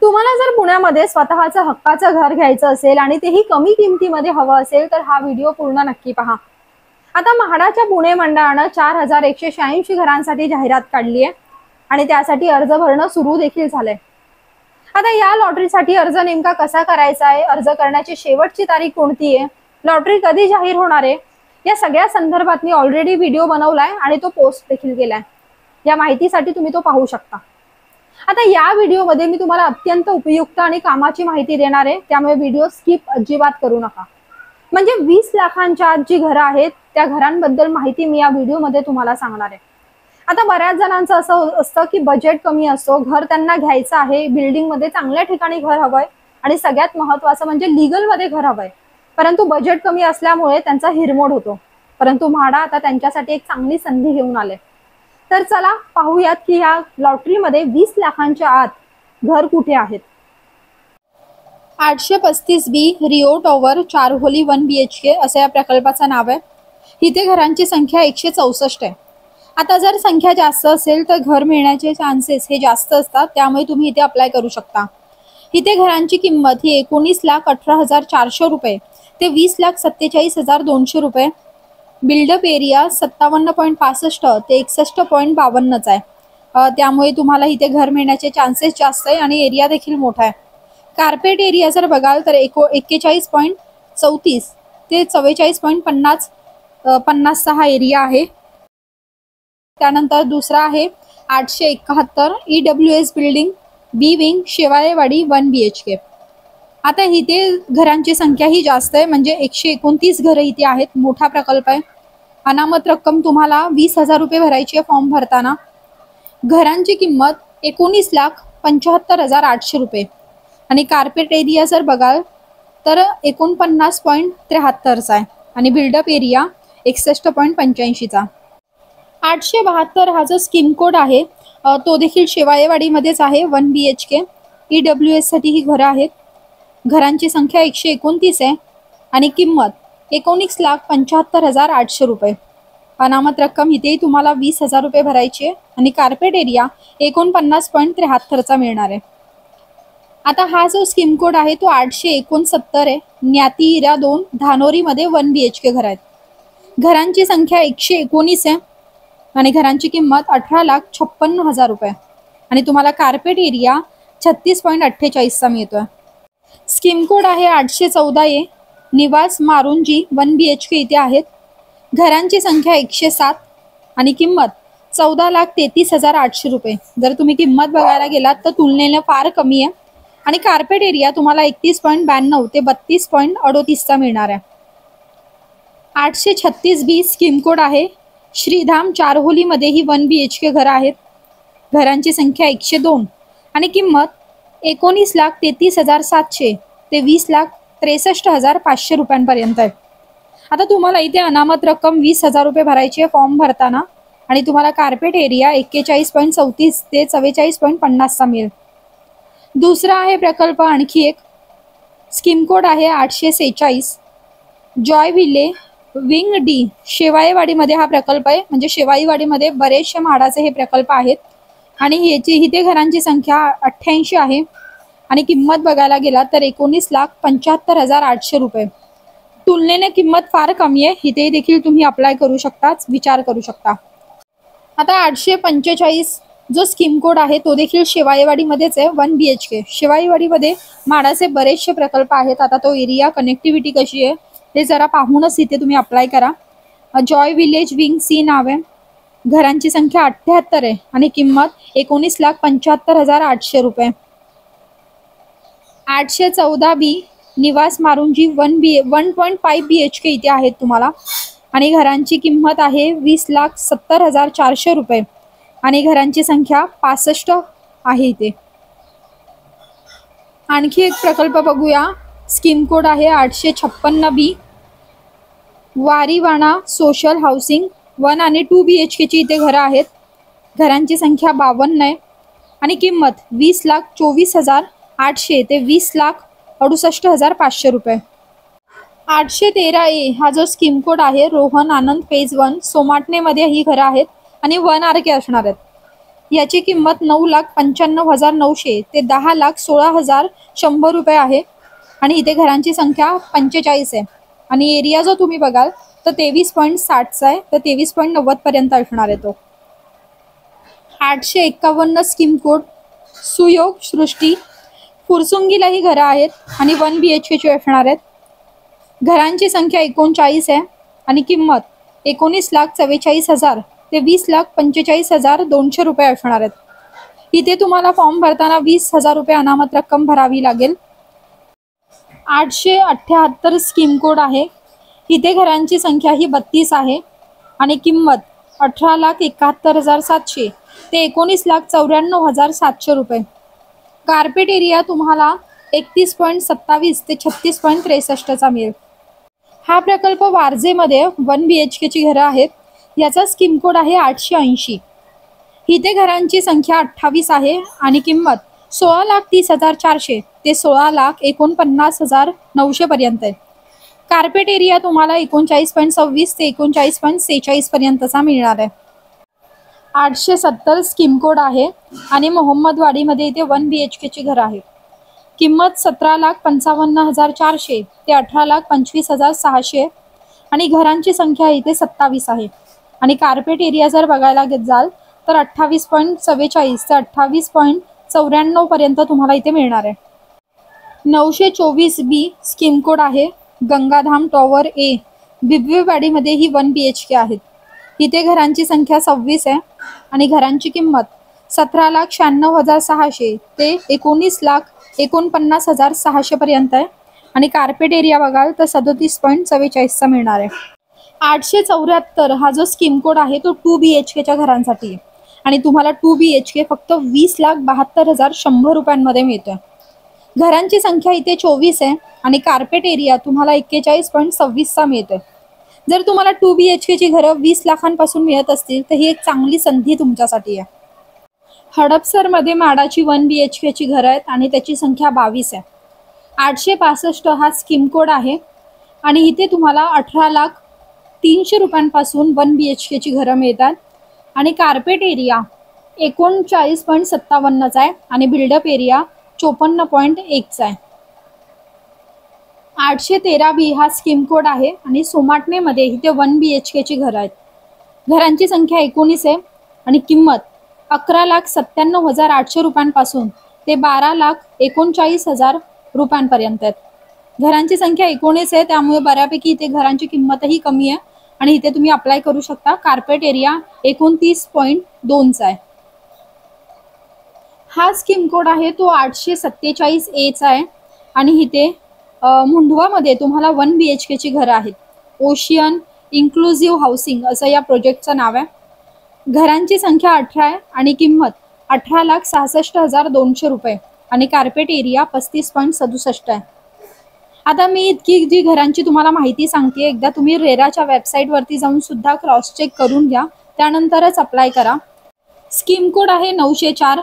तुम्हाला जर पुण्यामध्ये स्वतःचं हक्काचं घर घ्यायचं असेल आणि तेही कमी किमतीमध्ये हवं असेल तर हा व्हिडिओ पूर्ण नक्की पहा। आता म्हाडाच्या पुणे मंडळानं 4186 घरांसाठी जाहिरात काढली आहे आणि त्यासाठी अर्ज भरणं सुरू देखील झालंय। आता या लॉटरीसाठी अर्ज नेमका कसा करायचा आहे, अर्ज करण्याची शेवटची तारीख कोणती आहे, लॉटरी कधी जाहीर होणार आहे, या सगळ्या संदर्भात मी ऑलरेडी व्हिडिओ बनवलाय आणि तो पोस्ट देखील केलाय। या माहितीसाठी तुम्ही तो पाहू शकता। आता या व्हिडिओमध्ये मी तुम्हाला अत्यंत उपयुक्त आणि कामाची माहिती देणार आहे, त्यामुळे व्हिडिओ स्किप अजिबात करू नका। म्हणजे 20 लाखांच्या आत जी घरं आहेत त्या घरांबद्दल माहिती मी या व्हिडिओमध्ये तुम्हाला सांगणार आहे। आता बऱ्याच जणांचं असं असतं की बजेट कमी असतो, घर त्यांना घ्यायचं आहे, बिल्डिंग मध्ये चांगल्या ठिकाणी घर हवंय आणि सगळ्यात महत्त्वाचं म्हणजे लीगल मध्ये घर हवंय, परंतु बजेट कमी असल्यामुळे त्यांचा हिरमोड होतो। परंतु म्हाडा आता त्यांच्यासाठी एक चांगली संधी घेऊन आले। तर चला पाहूयात की या लॉटरीमध्ये 20 लाखांच्या आत घर कुठे आहेत। 835 बी रिओ टॉवर 4 खोली 1 BHK असं या प्रकल्पाचं नाव आहे। इथे घरांची संख्या 164 आहे। आता जर संख्या जास्त असेल तर घर मिळण्याचे चान्सेस हे जास्त असतात, त्यामुळे तुम्ही इथे अप्लाय करू शकता। इथे घरांची किंमत ही 19,18,400 रुपये ते 20,47,200 रुपये, बिल्डअप एरिया 57.65 ते 61.52 आहे। त्यामुळे तुम्हाला इथे घर मिळण्याचे चान्सेस जास्त आहे आणि एरिया देखील मोठा आहे। कार्पेट एरिया जर बघाल तर 41.34 ते 44.50 हा एरिया आहे। त्यानंतर दुसरा आहे 871 EWS बिल्डिंग बी विंग शेवाळेवाडी 1 BHK। आता इथे घरांची संख्या ही जास्त आहे, म्हणजे 129 घरं इथे आहेत। मोठा प्रकल्प आहे। अनामत रक्कम तुम्हाला 20,000 रुपये भरायची आहे फॉर्म भरताना। घरांची किंमत 19,75,800 रुपये आणि कार्पेट एरिया जर बघाल तर 49.73 आहे आणि बिल्डअप एरिया 61.85चा। 872 हा जो स्कीम कोड आहे तो देखील शेवाळेवाडीमध्येच आहे। 1 BHK EWS साठी ही घरं आहेत। घरांची संख्या 129 आहे आणि किंमत 19,75,800 रुपये। अनामत रक्कम इथेही तुम्हाला 20,000 रुपये भरायची आहे आणि कार्पेट एरिया 49.73चा मिळणार आहे। आता हा जो स्कीम कोड आहे तो 869 आहे। न्याती इरा 2 धानोरीमध्ये 1 BHK घर आहेत। घरांची संख्या 119 आहे आणि घरांची किंमत 18,56,000 रुपये आणि तुम्हाला कार्पेट एरिया 36.48चा मिळतोय। स्कीम कोड आहे 814 निवास मारुंजी 1 BHK इथे आहेत। घरांची संख्या 107 आणि किंमत 14,33,800 रुपये। जर तुम्ही किंमत बघायला गेलात तर तुलनेने फार कमी आहे आणि कार्पेट एरिया तुम्हाला 31.92 ते 32.38चा मिळणार आहे। 836 बी स्कीम कोड आहे। श्रीधाम 4 खोलीमध्ये ही 1 BHK घरं आहेत। घरांची संख्या 102 आणि किंमत 19,33,700 ते 20,63,500 रुपयांपर्यंत आहे। आता तुम्हाला इथे अनामत रक्कम 20,000 रुपये भरायची आहे फॉर्म भरताना आणि तुम्हाला कार्पेट एरिया 41.34 ते 44.50चा मिळेल। दुसरा आहे प्रकल्प आणखी एक स्कीम कोड आहे 846 जॉय विले विंग डी शेवाळेवाडीमध्ये हा प्रकल्प आहे। म्हणजे शेवाळेवाडीमध्ये बरेचसे म्हाडाचे हे प्रकल्प आहेत आणि इथे घरांची संख्या 88 आहे आणि किंमत बघायला गेला तर 19,75,800 रुपये। तुलनेने किंमत फार कमी आहे। इथे देखील तुम्ही अप्लाय करू शकता, विचार करू शकता। आता 845 जो स्कीम कोड आहे तो देखील शेवाळेवाडीमध्येच आहे। 1 BHK शेवाळेवाडीमध्ये म्हाडाचे बरेचसे प्रकल्प आहेत। आता तो एरिया कनेक्टिव्हिटी कशी आहे ते जरा पाहूनच इथे तुम्ही अप्लाय करा। जॉय विलेज विंग सी नाव आहे। घरांची संख्या 78 आहे आणि किंमत 19,75,800 रुपये। 814 बी निवास मारुंजी 1.5 BHK इथे आहेत तुम्हाला आणि घरांची किंमत आहे 20,70,400 रुपये आणि घरांची संख्या 65 आहे इथे। आणखी एक प्रकल्प बघूया। स्कीम कोड आहे 856 बी वारीवाणा सोशल हाऊसिंग 1 आणि 2 BHK ची इथे घरं आहेत। घरांची संख्या 52 आहे आणि किंमत 20,24,800 ते 20,68,500 रुपये। 813 ए हा जो स्कीम कोड आहे रोहन आनंद फेज 1 सोमाटणे मध्ये ही घरं आहेत आणि 1 RK असणार आहेत। याची किंमत 9,95,900 ते 10,16,100 रुपये आहे आणि इथे घरांची संख्या 45 आहे आणि एरिया जो तुम्ही बघाल तर 23.60चा आहे, तर 23.90 पर्यंत असणार आहे तो. 851 स्कीम कोड, सुयोग सृष्टी, फुरसुंगीला ही घरं आहेत आणि 1 BHK ची असणार आहेत. घरांची संख्या 39 आहे आणि किंमत 19,44,000 ते 20,45,200 रुपये असणार आहेत. इथे तुम्हाला फॉर्म भरताना 20,000 रुपये अनामत रक्कम भरावी लागेल. 878 स्कीम कोड आहे. इथे घरांची संख्या ही 32 आहे आणि किंमत 18,71,700 ते 19,94,700 रुपये. कार्पेट एरिया तुम्हाला 31.27 ते 36.63चा मिळेल. हा प्रकल्प वारजेमध्ये 1 BHK ची घरं आहेत. याचा स्कीम कोड आहे 880. इथे घरांची संख्या 28 आहे आणि किंमत 16,30,400 ते 16,49,900 पर्यंत आहे. कार्पेट एरिया तुम्हाला 39.26 ते 39.46 पर्यंतचा मिळणार आहे. 870 स्कीम कोड आहे आणि मोहम्मदवाडीमध्ये इथे 1 BHK ची घरं आहे. किंमत 17,55,400 ते 18,25,600 आणि घरांची संख्या इथे 27 आहे आणि कार्पेट एरिया जर बघायला जाल तर 28.44 ते 28.94 पर्यंत तुम्हाला इथे मिळणार आहे. 924 B स्कीम कोड आहे. गंगाधाम टॉवर ए, बिबवेवाडीमध्ये ही 1 BHK आहेत. इथे घरांची संख्या 26 आहे आणि घरांची किंमत 17,96,600 ते 19,49,600 पर्यंत आहे आणि कार्पेट एरिया बघाल तर 37.44चा मिळणार आहे. 874 हा जो स्कीम कोड आहे तो 2 BHKच्या घरांसाठी आहे आणि तुम्हाला 2 BHK फक्त 20,72,100 रुपयांमध्ये मिळतोय. घरांची संख्या इथे 24 आहे आणि कार्पेट एरिया तुम्हाला 41.26चा मिळतोय. जर तुम्हाला 2 BHK ची घरं 20 लाखांपासून मिळत असतील तर ही एक चांगली संधी तुमच्यासाठी आहे. हडपसरमध्ये माडाची 1 BHK ची घरं आहेत आणि त्याची संख्या 22 आहे. 865 हा स्कीम कोड आहे आणि इथे तुम्हाला 18,03,000 रुपयांपासून 1 BHK ची घरं मिळतात आणि कार्पेट एरिया 39.57चा आहे आणि बिल्डअप एरिया 54.1चा आहे. 813 B हा स्कीम कोड आहे आणि सोमाटणेमध्ये इथे 1 BHK ची घरं आहेत. घरांची संख्या 19 आहे आणि किंमत 11,97,800 रुपयांपासून ते 12,39,000 रुपयांपर्यंत आहेत. घरांची संख्या 19 आहे त्यामुळे बऱ्यापैकी इथे घरांची किंमतही कमी आहे आणि इथे तुम्ही अप्लाय करू शकता. कार्पेट एरिया 29.2चा आहे. हा स्कीम कोड आहे तो 847 A चा आहे आणि इथे मुंढवामध्ये तुम्हाला 1 BHK ची घरं आहेत. ओशियन इन्क्लुझिव्ह हाऊसिंग असं या प्रोजेक्टचं नाव आहे. घरांची संख्या 18 आहे आणि किंमत 18,66,200 रुपये आणि कार्पेट एरिया 35.67 आहे. आता मी इतकी जी घरांची तुम्हाला माहिती सांगते एकदा तुम्ही रेराच्या वेबसाईटवरती जाऊन सुद्धा क्रॉस चेक करून घ्या, त्यानंतरच अप्लाय करा. स्कीम कोड आहे 904.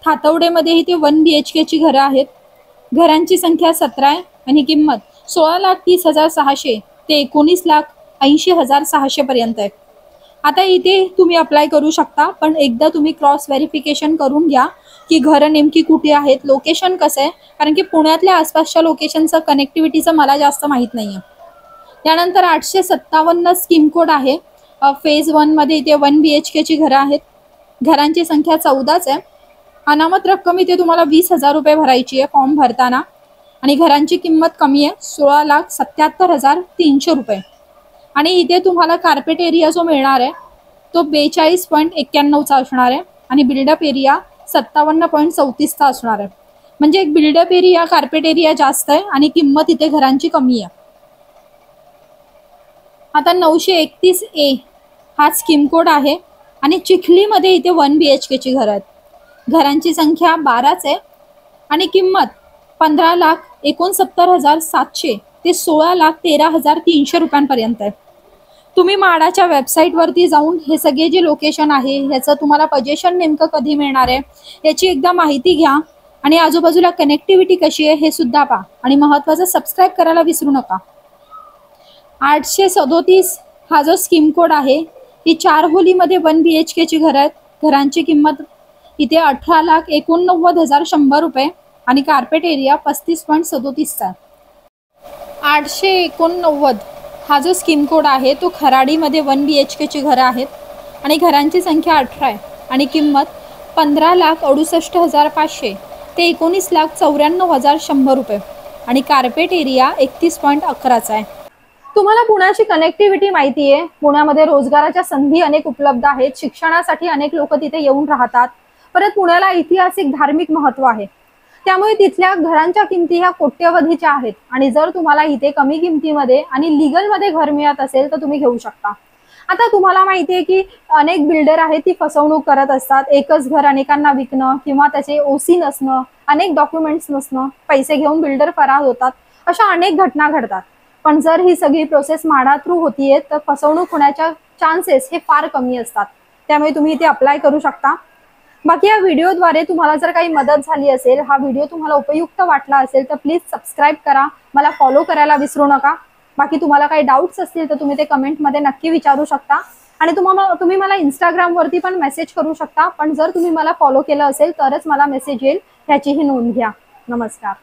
थातवडेमध्ये इथे 1 BHK ची घरं आहेत. घरांची संख्या 17 आहे आणि किंमत 16,30,600 ते 19,80,600 पर्यंत आहे. आता इथे तुम्ही अप्लाय करू शकता पण एकदा तुम्ही क्रॉस व्हेरिफिकेशन करून घ्या की घरं नेमकी कुठे आहेत, लोकेशन कसं आहे, कारण की पुण्यातल्या आसपासच्या लोकेशनचं कनेक्टिव्हिटीचं मला जास्त माहीत नाही आहे. त्यानंतर 857 स्कीम कोड आहे. फेज 1 मध्ये इथे 1 BHK ची घरं आहेत. घरांची संख्या 14च आहे. अनामत रक्कम इथे तुम्हाला 20,000 रुपये भरायची आहे फॉर्म भरताना आणि घरांची किंमत कमी आहे 16,77,300 रुपये आणि इथे तुम्हाला कार्पेट एरिया जो मिळणार आहे तो 42.91चा असणार आहे आणि बिल्डअप एरिया 57.34चा असणार आहे. म्हणजे एक बिल्डअप एरिया कार्पेट एरिया जास्त आहे आणि किंमत इथे घरांची कमी आहे. आता 931 A हा स्कीम कोड आहे आणि चिखलीमध्ये इथे 1 BHK ची घरं आहेत. घरांची संख्या 12च आहे आणि किंमत 15,69,700 ते 16,13,300 रुपयांपर्यंत आहे. तुम्ही माडाच्या वेबसाईटवरती जाऊन हे सगळे जे लोकेशन आहे ह्याचं तुम्हाला पोझिशन नेमकं कधी मिळणार आहे याची एकदा माहिती घ्या आणि आजूबाजूला कनेक्टिव्हिटी कशी आहे हे सुद्धा पहा आणि महत्त्वाचं सबस्क्राईब करायला विसरू नका. 837 हा जो स्कीम कोड आहे ही 4 होलीमध्ये 1 BHK ची घरं आहेत. घरांची किंमत इथे 18,89,100 रुपये आणि कार्पेट एरिया 35.37चा आहे. 889 हा जो स्कीम कोड आहे तो खराडीमध्ये 1 BHK ची घरं आहेत आणि घरांची संख्या 18 आहे आणि किंमत 15,68,500 ते 19,94,100 रुपये आणि कार्पेट एरिया 31.11चा आहे. तुम्हाला पुण्याची कनेक्टिव्हिटी माहिती आहे. पुण्यामध्ये रोजगाराच्या संधी अनेक उपलब्ध आहेत. शिक्षणासाठी अनेक लोक तिथे येऊन राहतात. परत पुण्याला ऐतिहासिक धार्मिक महत्त्व आहे. त्यामुळे तिथल्या घरांच्या किमती ह्या कोट्यवधीच्या आहेत आणि जर तुम्हाला इथे कमी किमतीमध्ये आणि लीगल मध्ये घर मिळत असेल तर तुम्ही घेऊ शकता. आता तुम्हाला माहिती आहे की अनेक बिल्डर आहेत ती फसवणूक करत असतात. एकच घर अनेकांना विकणं किंवा त्याचे OC नसणं, अनेक डॉक्युमेंट्स नसणं, पैसे घेऊन बिल्डर फरार होतात. अशा अनेक घटना घडतात. पण जर ही सगळी प्रोसेस म्हाडा थ्रू होतीये तर फसवणूक होण्याच्या चान्सेस हे फार कमी असतात. त्यामुळे तुम्ही इथे अप्लाय करू शकता. बाकी या व्हिडिओद्वारे तुम्हाला जर काही मदत झाली असेल, हा व्हिडिओ तुम्हाला उपयुक्त वाटला असेल तर प्लीज सबस्क्राईब करा, मला फॉलो करायला विसरू नका. बाकी तुम्हाला काही डाऊट्स असतील तर तुम्ही ते कमेंटमध्ये नक्की विचारू शकता आणि तुम्ही मला इंस्टाग्रामवरती पण मेसेज करू शकता. पण जर तुम्ही मला फॉलो केलं असेल तरच मला मेसेज येईल, ह्याचीही नोंद घ्या. नमस्कार.